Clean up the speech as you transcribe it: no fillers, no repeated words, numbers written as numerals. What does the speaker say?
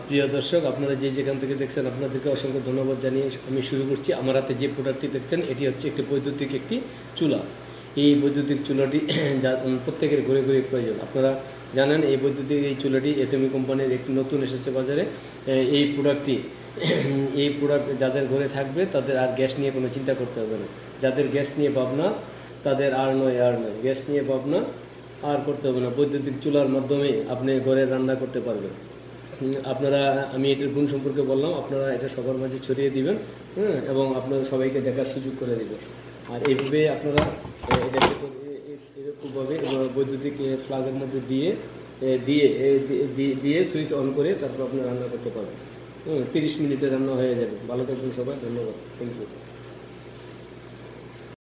প্রিয় দর্শক, আপনারা যে যেখান থেকে দেখছেন আপনাদেরকে অসংখ্য ধন্যবাদ জানিয়ে আমি শুরু করছি। আমার হাতে যে প্রোডাক্টটি দেখছেন এটি হচ্ছে একটি বৈদ্যুতিক একটি চুলা। এই বৈদ্যুতিক চুলাটি যা প্রত্যেকের ঘরে ঘরে প্রয়োজন। আপনারা জানেন এই বৈদ্যুতিক এই চুলাটি এতমি কোম্পানির একটি নতুন এসেছে বাজারে। এই প্রোডাক্টটি এই প্রোডাক্ট যাদের ঘরে থাকবে তাদের আর গ্যাস নিয়ে কোনো চিন্তা করতে হবে না। যাদের গ্যাস নিয়ে ভাবনা তাদের আর নয় গ্যাস নিয়ে ভাবনা আর করতে হবে না। বৈদ্যুতিক চুলার মাধ্যমে আপনি ঘরে রান্না করতে পারবেন। আপনারা আমি এটার গুণ সম্পর্কে বললাম, আপনারা এটা সবার মাঝে ছড়িয়ে দিবেন, এবং আপনারা সবাইকে দেখার সুযোগ করে দেবেন। আর এইভাবে আপনারা এটাকে এরকমভাবে বৈদ্যুতিক প্লাগের মধ্যে দিয়ে দিয়ে দিয়ে সুইচ অন করে তারপর আপনি রান্না করতে পারবেন। 30 মিনিটে রান্না হয়ে যাবে। ভালো থাকবেন সবাই, ধন্যবাদ, থ্যাংক ইউ।